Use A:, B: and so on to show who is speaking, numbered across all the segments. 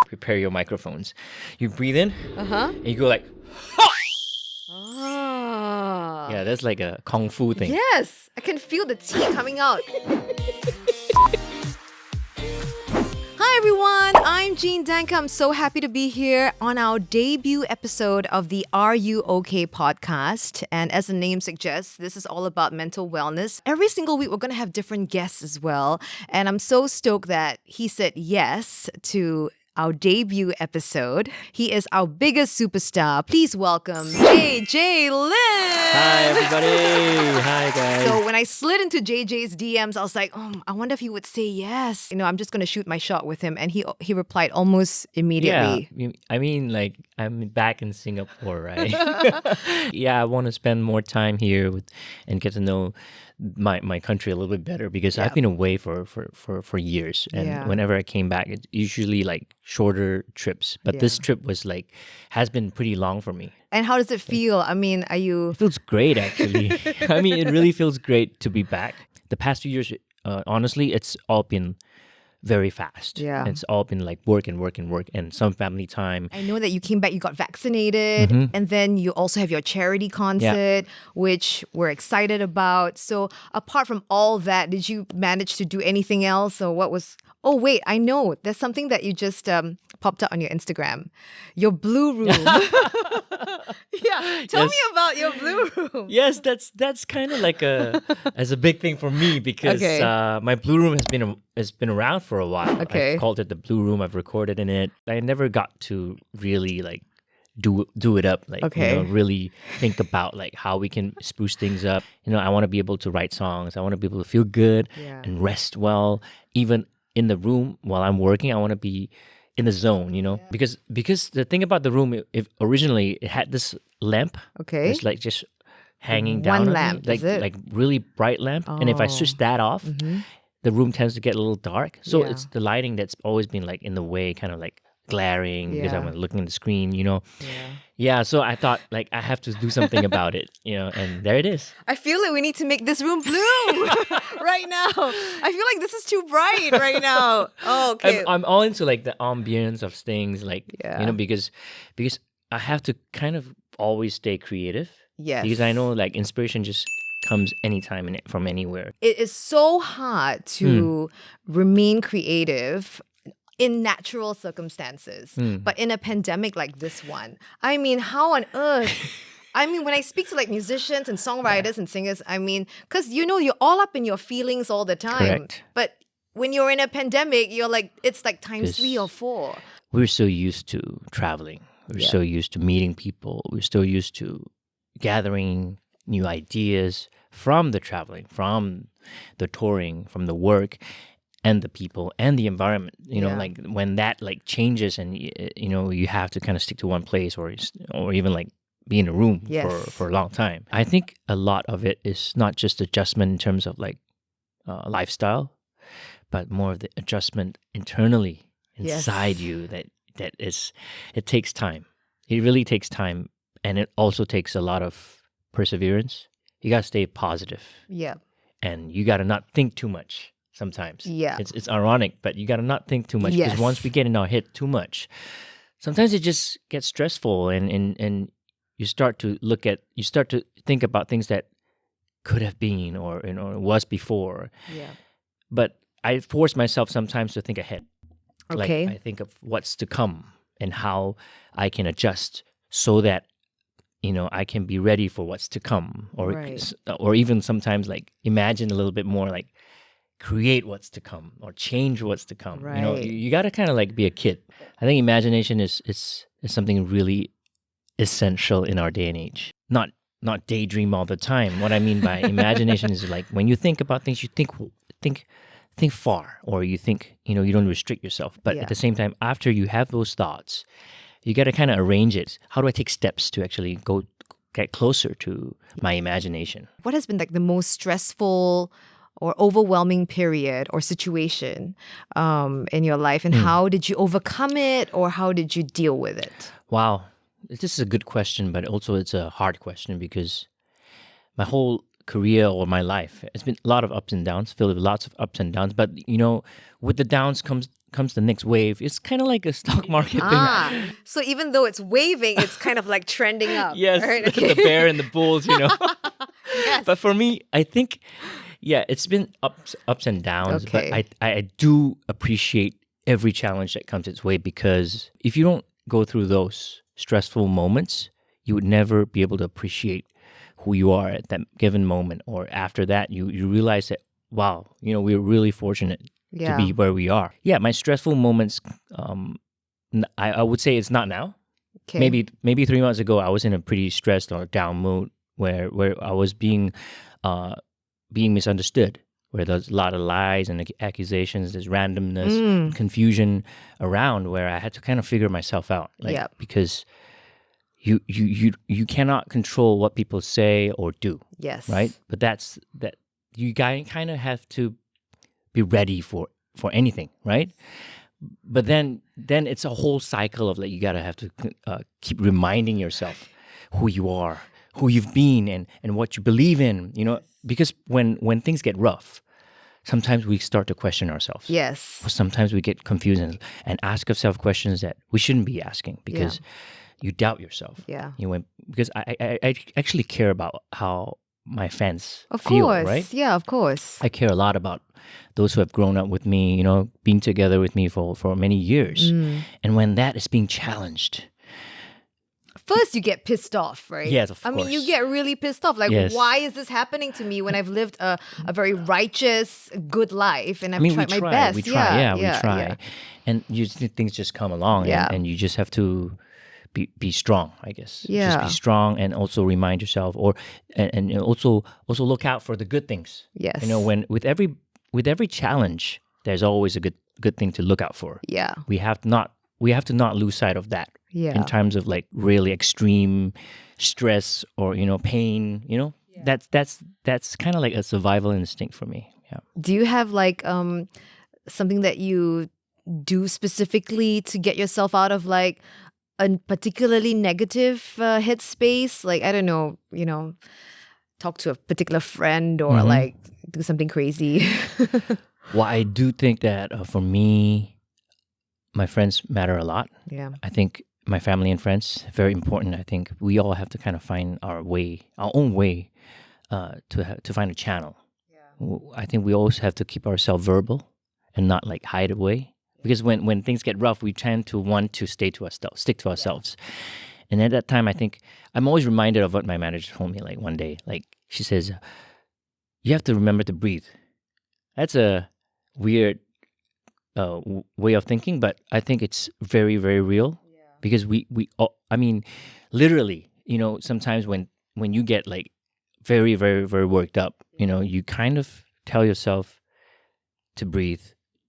A: prepare your microphones. You breathe in, and you go like,
B: Ah.
A: yeah, that's like a kung fu thing.
B: Yes, I can feel the tea coming out. Hi everyone, I'm Jean Danker. I'm so happy to be here on our debut episode of the Are You OK podcast. And as the name suggests, this is all about mental wellness. Every single week, we're going to have different guests as well. And I'm so stoked that he said yes to our debut episode. He is our biggest superstar. Please welcome JJ Lin.
A: Hi, everybody. Hi, guys.
B: So when I slid into JJ's DMs, I was like, I wonder if he would say yes. I'm just going to shoot my shot with him. And he replied almost immediately.
A: Yeah, I mean, like, I'm back in Singapore, right? Yeah, I want to spend more time here and get to know my country a little bit better because I've been away for years. And whenever I came back, it's usually like shorter trips. But this trip has been pretty long for me.
B: And how does it feel? I mean, are you...
A: It feels great, actually. I mean, it really feels great to be back. The past few years, honestly, it's all been very fast.
B: Yeah.
A: It's all been like work and some family time.
B: I know that you came back, you got vaccinated, and then you also have your charity concert, which we're excited about. So apart from all that, did you manage to do anything else? Or what was... Oh, wait, I know. There's something that you just popped up on your Instagram. Your blue room. Yeah, tell me about your blue room.
A: Yes, that's kind of like a big thing for me because my blue room has been around for a while.
B: Okay.
A: I've called it the blue room. I've recorded in it. I never got to really like do it up, like really think about like how we can spruce things up. I want to be able to write songs. I want to be able to feel good and rest well. Even in the room while I'm working, I want to be in the zone, because the thing about the room, if originally it had this lamp, it's like just hanging down,
B: one
A: on
B: lamp,
A: me,
B: is it?
A: like really bright lamp, and if I switch that off, the room tends to get a little dark. So it's the lighting that's always been like in the way, kind of like glaring because I'm looking at the screen, Yeah, so I thought like I have to do something about it, and there it is.
B: I feel like we need to make this room blue right now. I feel like this is too bright right now. Oh, okay.
A: I'm all into like the ambience of things, like because I have to kind of always stay creative.
B: Yes.
A: Because I know like inspiration just comes anytime and from anywhere.
B: It is so hard to remain creative in natural circumstances, but in a pandemic like this one, I mean, how on earth? I mean, when I speak to like musicians and songwriters and singers, I mean, because you're all up in your feelings all the time.
A: Correct.
B: But when you're in a pandemic, you're like, it's like times 3 or 4.
A: We're so used to traveling. We're so used to meeting people. We're so used to gathering new ideas from the traveling, from the touring, from the work, and the people and the environment, like when that like changes and you have to kind of stick to one place or even like be in a room for a long time. I think a lot of it is not just adjustment in terms of like lifestyle, but more of the adjustment internally inside you that is, it takes time. It really takes time, and it also takes a lot of perseverance. You got to stay positive.
B: Yeah.
A: And you got to not think too much. Sometimes.
B: Yeah.
A: It's ironic, but you got to not think too much because once we get in our head too much, sometimes it just gets stressful and you start to think about things that could have been or was before.
B: Yeah.
A: But I force myself sometimes to think ahead.
B: Okay.
A: Like I think of what's to come and how I can adjust so that I can be ready for what's to come or even sometimes like imagine a little bit more, like create what's to come or change what's to come.
B: Right.
A: You got to kind of like be a kid. I think imagination is something really essential in our day and age. Not daydream all the time. What I mean by imagination is like when you think about things, you think far, or you think, you don't restrict yourself. But at the same time, after you have those thoughts, you got to kind of arrange it. How do I take steps to actually get closer to my imagination?
B: What has been like the most stressful or overwhelming period or situation in your life, and how did you overcome it, or how did you deal with it?
A: Wow. This is a good question, but also it's a hard question because my whole career or my life, it's been a lot of ups and downs, filled with lots of ups and downs. But, with the downs comes comes the next wave. It's kind of like a stock market thing.
B: So even though it's waving, it's kind of like trending up.
A: Yes,
B: right?
A: the bear and the bulls,
B: Yes.
A: But for me, I think, it's been ups and downs.
B: Okay.
A: But I do appreciate every challenge that comes its way, because if you don't go through those stressful moments, you would never be able to appreciate who you are at that given moment. Or after that, you realize that, wow, we're really fortunate to be where we are. Yeah, my stressful moments, I would say it's not now.
B: Okay.
A: Maybe 3 months ago, I was in a pretty stressed or down mood where I was being misunderstood, where there's a lot of lies and accusations, there's randomness, confusion around, where I had to kind of figure myself out, because you cannot control what people say or do.
B: Yes.
A: Right? But that you kind of have to be ready for anything, right? But then it's a whole cycle of, like, you gotta have to keep reminding yourself who you are, who you've been, and what you believe in. Because when things get rough, sometimes we start to question ourselves.
B: Yes.
A: Or sometimes we get confused and ask ourselves questions that we shouldn't be asking, because you doubt yourself.
B: Yeah.
A: Because I actually care about how my fans
B: Of
A: feel,
B: course.
A: right?
B: Yeah, of course.
A: I care a lot about those who have grown up with me, being together with me for many years. And when that is being challenged,
B: First, you get pissed off, right?
A: Yes, of
B: I mean, you
A: course.
B: get really pissed off. Like,
A: Yes.
B: why is this happening to me when I've lived a very righteous, good life and I've tried my best?
A: We try. We try.
B: Yeah.
A: And things just come along,
B: Yeah.
A: and you just have to be strong, I guess.
B: Yeah.
A: Just be strong, and also remind yourself, and also look out for the good things.
B: Yes.
A: When with every challenge, there's always a good thing to look out for.
B: Yeah.
A: We have to not lose sight of that.
B: Yeah.
A: In terms of, like, really extreme stress or pain. That's kind of like a survival instinct for me. Yeah.
B: Do you have like something that you do specifically to get yourself out of like a particularly negative headspace? Like, I don't know, talk to a particular friend or like do something crazy.
A: Well, I do think that for me, my friends matter a lot.
B: Yeah.
A: I think my family and friends, very important. I think we all have to kind of find our own way, to find a channel. Yeah. I think we always have to keep ourselves verbal and not, like, hide away. Because when things get rough, we tend to want to stick to ourselves. And at that time, I think I'm always reminded of what my manager told me, like, one day. Like, she says, you have to remember to breathe. That's a weird way of thinking, but I think it's very, very real. Because we I mean, literally, sometimes when you get, like, very, very, very worked up, you kind of tell yourself to breathe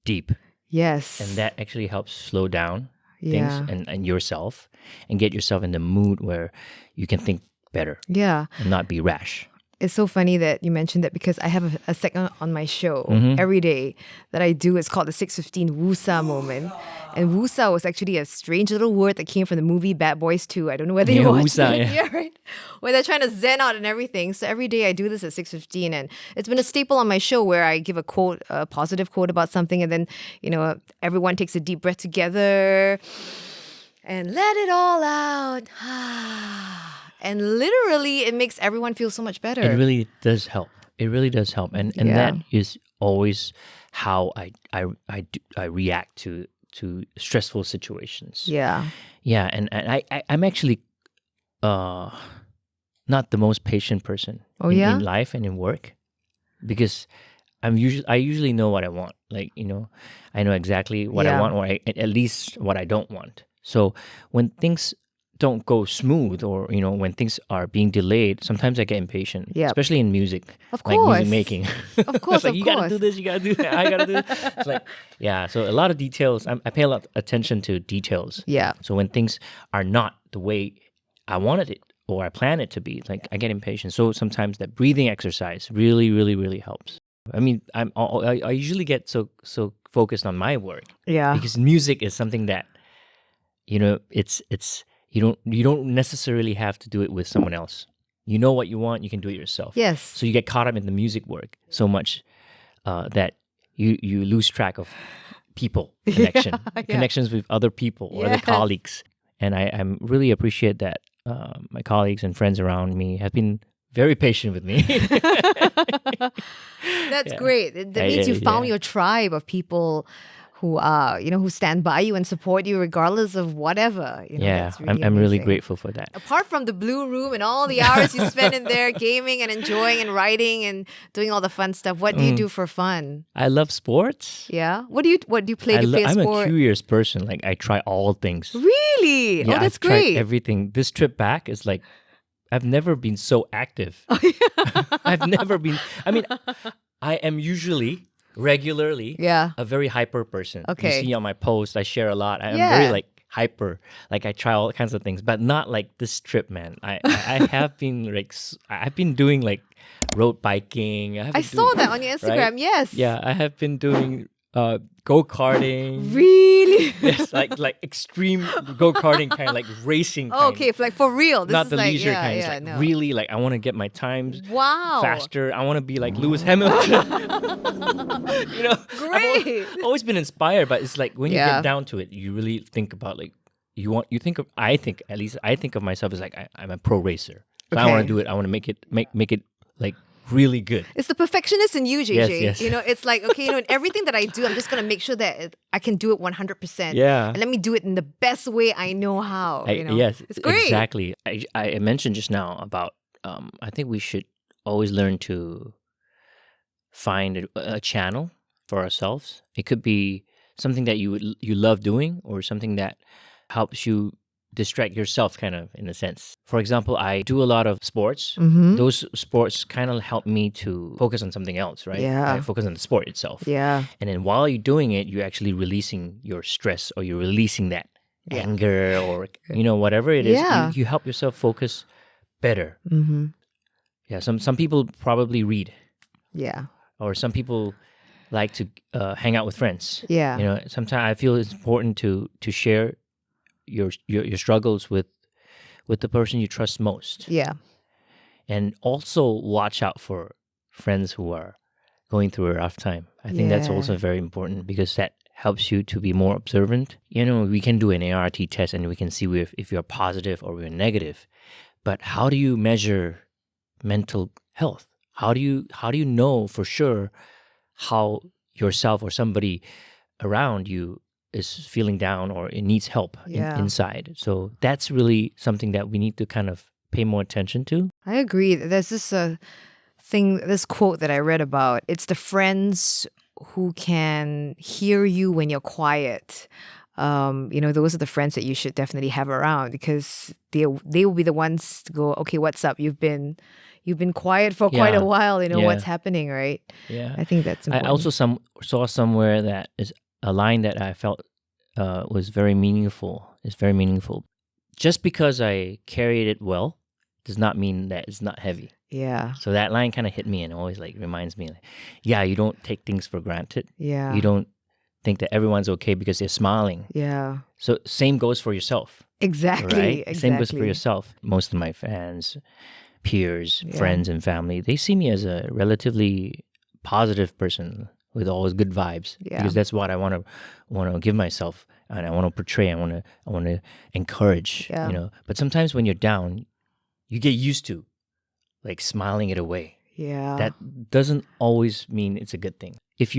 A: deep.
B: Yes.
A: And that actually helps slow down
B: Yeah.
A: things and yourself, and get yourself in the mood where you can think better
B: Yeah.
A: and not be rash.
B: It's so funny that you mentioned that, because I have a segment on my show every day that I do. It's called the 6:15 Wusa moment. And Wusa was actually a strange little word that came from the movie Bad Boys 2. I don't know whether you watched
A: Wusa,
B: it.
A: yeah.
B: Right? Where they're trying to zen out and everything. So every day I do this at 6:15, and it's been a staple on my show where I give a positive quote about something, and then, everyone takes a deep breath together and let it all out. And literally, it makes everyone feel so much better.
A: It really does help. And
B: Yeah.
A: that is always how I react to stressful situations.
B: Yeah.
A: Yeah, and I'm actually not the most patient person in life and in work, because I usually know what I want. Like, I know exactly what I
B: Yeah.
A: want, or at least what I don't want. So when things don't go smooth, or when things are being delayed, sometimes I get impatient.
B: Yep.
A: Especially in music,
B: Of
A: like
B: course.
A: music making.
B: Of course,
A: It's like,
B: of
A: you gotta
B: course.
A: do this, you gotta do that, I gotta do. It's like, yeah. So a lot of details. I pay a lot of attention to details.
B: Yeah.
A: So when things are not the way I wanted it or I planned it to be, like, I get impatient. So sometimes that breathing exercise really, really, really helps. I mean, I usually get so focused on my work,
B: Yeah.
A: because music is something that, it's you don't necessarily have to do it with someone else. You know what you want, you can do it yourself.
B: Yes.
A: So you get caught up in the music work so much that you lose track of people connection,
B: Yeah.
A: connections with other people or the
B: Yes.
A: colleagues. And I really appreciate that my colleagues and friends around me have been very patient with me.
B: That's
A: Yeah.
B: great. That means you found your tribe of people who who stand by you and support you regardless of whatever.
A: Yeah,
B: That's really
A: I'm really
B: amazing.
A: grateful for that.
B: Apart from the blue room and all the hours you spend in there gaming and enjoying and writing and doing all the fun stuff, what do you do for fun?
A: I love sports.
B: Yeah. What do you play? Do you play a
A: I'm a
B: sport?
A: curious person. Like I try all things.
B: Really?
A: Yeah,
B: Oh, that's
A: I've tried
B: great.
A: everything. This trip back is like I've never been so active. I've never been. I mean, I am regularly
B: Yeah.
A: a very hyper person.
B: Okay.
A: You see on my post, I share a lot. I'm
B: Yeah.
A: very like hyper. Like I try all kinds of things, but not like this trip, man. I have been like I've been doing like road biking.
B: I saw that on your Instagram.
A: right?
B: Yes.
A: Yeah, I have been doing go-karting.
B: Really?
A: Yes, like extreme go-karting kind, like racing kind.
B: Okay, like for real. This
A: Not
B: is
A: the
B: like,
A: leisure
B: yeah,
A: kind. It's
B: yeah,
A: like
B: no.
A: really like I want to get my times
B: Wow.
A: faster. I want to be like Lewis Hamilton.
B: Great.
A: I've always been inspired, but it's like when you
B: Yeah.
A: get down to it, you really think about like I think of myself as like I'm a pro racer. So I want
B: Okay.
A: to do it. I want to make it like really good.
B: It's the perfectionist in you, JJ.
A: Yes.
B: It's like, okay, in everything that I do, I'm just going to make sure that I can do it 100%.
A: Yeah.
B: And let me do it in the best way I know how.
A: Yes,
B: It's great.
A: exactly. I mentioned just now about I think we should always learn to find a channel for ourselves. It could be something that you love doing or something that helps you distract yourself kind of in a sense. For example, I do a lot of sports.
B: Mm-hmm.
A: Those sports kind of help me to focus on something else, right?
B: Yeah.
A: I focus on the sport itself.
B: Yeah.
A: And then while you're doing it, you're actually releasing your stress or you're releasing that anger or whatever it is.
B: Yeah.
A: You help yourself focus better.
B: Mm-hmm.
A: Yeah, some people probably read,
B: Yeah.
A: or some people like to hang out with friends.
B: Yeah.
A: Sometimes I feel it's important to share your struggles with the person you trust most,
B: Yeah.
A: and also watch out for friends who are going through a rough time. I think that's
B: Yeah.
A: also very important because that helps you to be more observant. We can do an ART test and we can see if you're positive or you're negative, but how do you measure mental health? How do you know for sure how yourself or somebody around you is feeling down or it needs help inside? So that's really something that we need to kind of pay more attention to.
B: I agree. There's this quote that I read about. It's the friends who can hear you when you're quiet. Those are the friends that you should definitely have around because they will be the ones to go, okay, what's up? You've been quiet for quite a while. What's happening, right?
A: Yeah,
B: I think that's important.
A: I also saw somewhere that is a line that I felt was very meaningful. It's very meaningful. Just because I carried it well does not mean that it's not heavy.
B: Yeah.
A: So that line kind of hit me and always like reminds me, like, yeah, you don't take things for granted.
B: Yeah.
A: You don't think that everyone's okay because they're smiling.
B: Yeah.
A: So same goes for yourself.
B: Exactly.
A: Right?
B: Exactly.
A: Same goes for yourself. Most of my fans, peers, friends, and family, they see me as a relatively positive person with always good vibes.
B: Yeah.
A: Because that's what I want to give myself, and I want to portray. I want to encourage.
B: Yeah.
A: But sometimes when you're down, you get used to like smiling it away.
B: Yeah.
A: That doesn't always mean it's a good thing. If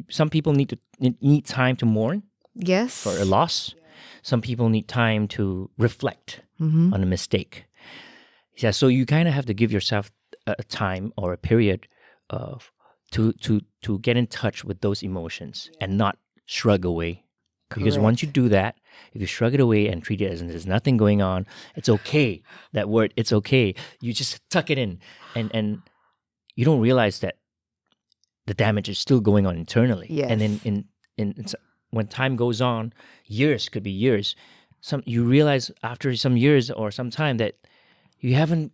A: some people need time to mourn
B: Yes.
A: for a loss. Some people need time to reflect
B: Mm-hmm.
A: on a mistake. Yeah, so you kind of have to give yourself a time or a period of to get in touch with those emotions and not shrug away. Because
B: Correct.
A: once you do that, if you shrug it away and treat it as there's nothing going on, it's okay. That word, it's okay. You just tuck it in, and you don't realize that the damage is still going on internally.
B: Yes.
A: And then when time goes on, years could be years. You realize after some years or some time that you haven't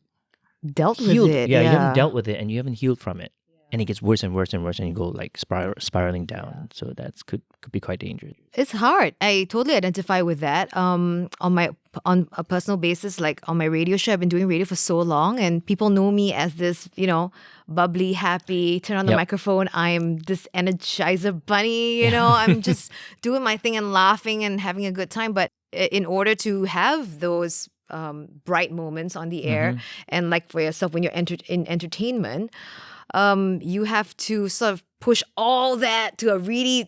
B: Dealt
A: healed.
B: with it.
A: Yeah, you haven't dealt with it and you haven't healed from it. and it gets worse and worse and worse, and you go like spiraling down. So that could be quite dangerous.
B: It's hard. I totally identify with that. On a personal basis, like on my radio show, I've been doing radio for so long, and people know me as this, bubbly, happy, turn on the microphone. I'm this energizer bunny, I'm just doing my thing and laughing and having a good time. But in order to have those bright moments on the air, and like for yourself when you're in entertainment, you have to sort of push all that to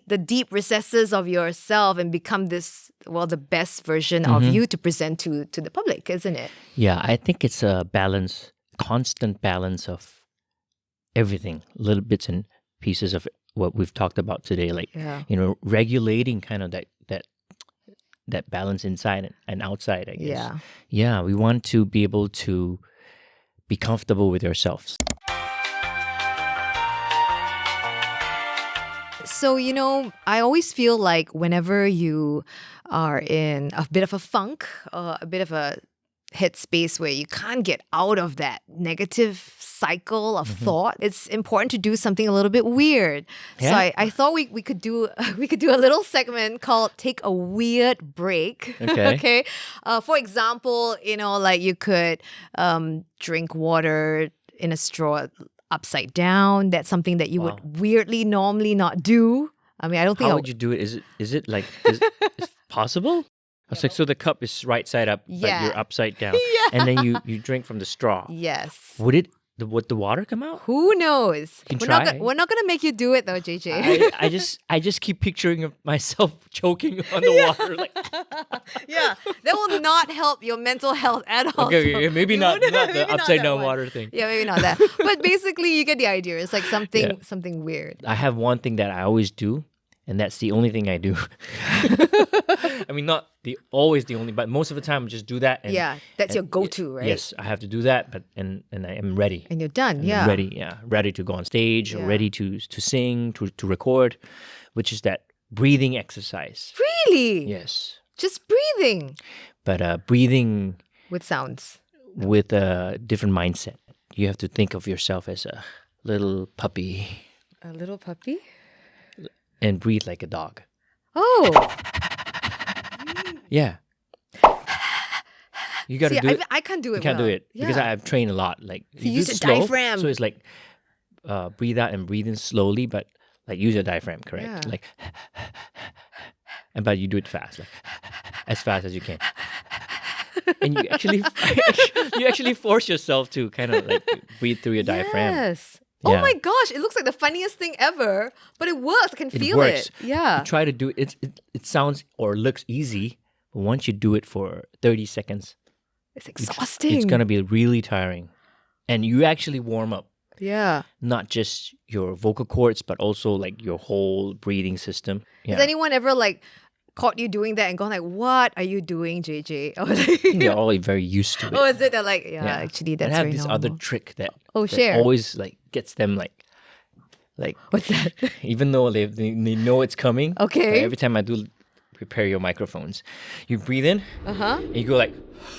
B: the deep recesses of yourself and become this, the best version of you to present to the public, isn't it?
A: Yeah, I think it's a constant balance of everything, little bits and pieces of what we've talked about today, like, regulating kind of that balance inside and outside, I guess.
B: Yeah.
A: Yeah, we want to be able to be comfortable with ourselves.
B: So, I always feel like whenever you are in a bit of a funk, a bit of a headspace where you can't get out of that negative cycle of thought, it's important to do something a little bit weird.
A: Yeah.
B: So I thought we could do a little segment called Take a Weird Break.
A: Okay.
B: Okay. For example, like you could drink water in a straw upside down. That's something that you would weirdly normally not do. I mean, I don't think.
A: How would you do it? Is it like is possible? I was like, so the cup is right side up, but you're upside down, and then you drink from the straw.
B: Yes.
A: Would the water come out?
B: Who knows?
A: You can try.
B: We're not gonna make you do it though, JJ.
A: I just keep picturing myself choking on the water, like.
B: Yeah, that will not help your mental health at all.
A: Okay, maybe not the upside down water thing.
B: Yeah, maybe not that. But basically, you get the idea. It's like something weird.
A: I have one thing that I always do, and that's the only thing I do. I mean, not always the only, but most of the time I just do that. And,
B: that's your go-to, right?
A: Yes, I have to do that, but and I am ready.
B: And you're done,
A: Ready to go on stage, or ready to sing, to record, which is that breathing exercise.
B: Really?
A: Yes.
B: Just breathing.
A: But breathing
B: with sounds.
A: With a different mindset. You have to think of yourself as a little puppy.
B: A little puppy?
A: And breathe like a dog.
B: Oh.
A: Yeah. You got to do it.
B: I can't do it.
A: You can't do it because I've trained a lot. Like
B: you use your diaphragm.
A: So it's like breathe out and breathe in slowly, but like use your diaphragm, correct?
B: Yeah.
A: Like, but you do it fast, like as fast as you can. And you actually force yourself to kind of like breathe through your diaphragm.
B: Yes.
A: Yeah.
B: Oh my gosh, it looks like the funniest thing ever, but it works. I can feel
A: works.
B: it. Yeah.
A: You try to do it. It sounds or looks easy, but once you do it for 30 seconds,
B: it's exhausting.
A: It's going to be really tiring. And you actually warm up.
B: Yeah.
A: Not just your vocal cords, but also like your whole breathing system. Yeah.
B: Has anyone ever like caught you doing that and gone like, what are you doing, JJ? Or like,
A: they're all very used to it.
B: Oh, is it? They're like, actually that's
A: I have
B: very
A: this
B: normal.
A: other trick that
B: share.
A: always like gets them like
B: what's that?
A: Even though they know it's coming.
B: Okay.
A: Like every time I do prepare your microphones, you breathe in. And you go like,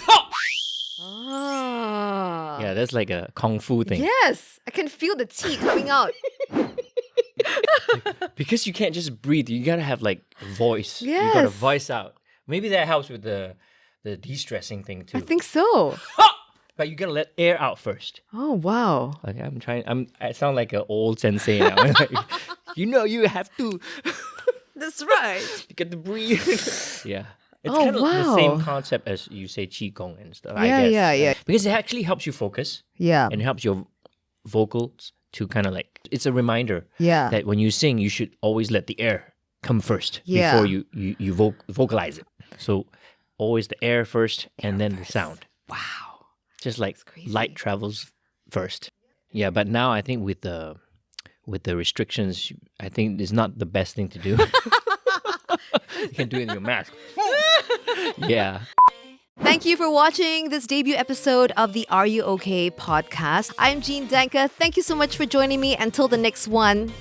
A: ha!
B: Ah.
A: Yeah, that's like a kung fu thing.
B: Yes, I can feel the tea coming out.
A: Because you can't just breathe, you gotta have like voice.
B: Yes.
A: You gotta voice out. Maybe that helps with the de-stressing thing too.
B: I think so.
A: But you gotta let air out first.
B: Oh wow.
A: Like I sound like an old sensei now. Like, you have to.
B: That's right.
A: You get to breathe. Yeah. It's kind of the same concept as you say qigong and stuff, I guess.
B: Yeah.
A: Because it actually helps you focus.
B: Yeah.
A: And it helps your vocals to kind of like, it's a reminder that when you sing, you should always let the air come first before you vocalize it. So always the air first and then the sound.
B: Wow.
A: Just like light travels first. Yeah, but now I think with the restrictions, I think it's not the best thing to do. You can do it in your mask. Yeah.
B: Thank you for watching this debut episode of the Are You OK podcast. I'm Jean Danker. Thank you so much for joining me. Until the next one.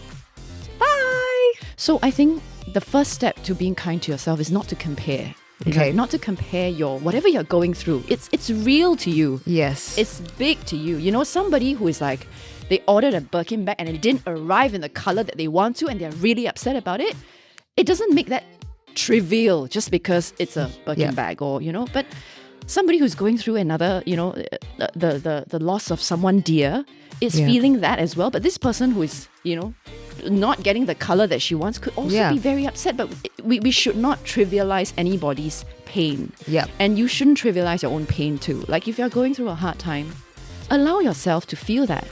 B: Bye.
C: So I think the first step to being kind to yourself is not to compare. Okay, not to compare your whatever you're going through. It's real to you.
B: Yes.
C: It's big to you. You know, somebody who is like they ordered a Birkin bag and it didn't arrive in the color that they want to, and they're really upset about it. It doesn't make that trivial just because it's a Birkin bag, or but somebody who's going through another, the loss of someone dear is feeling that as well. But this person who is, not getting the color that she wants could also be very upset. But we should not trivialize anybody's pain.
B: Yeah.
C: And you shouldn't trivialize your own pain too. Like if you're going through a hard time, allow yourself to feel that.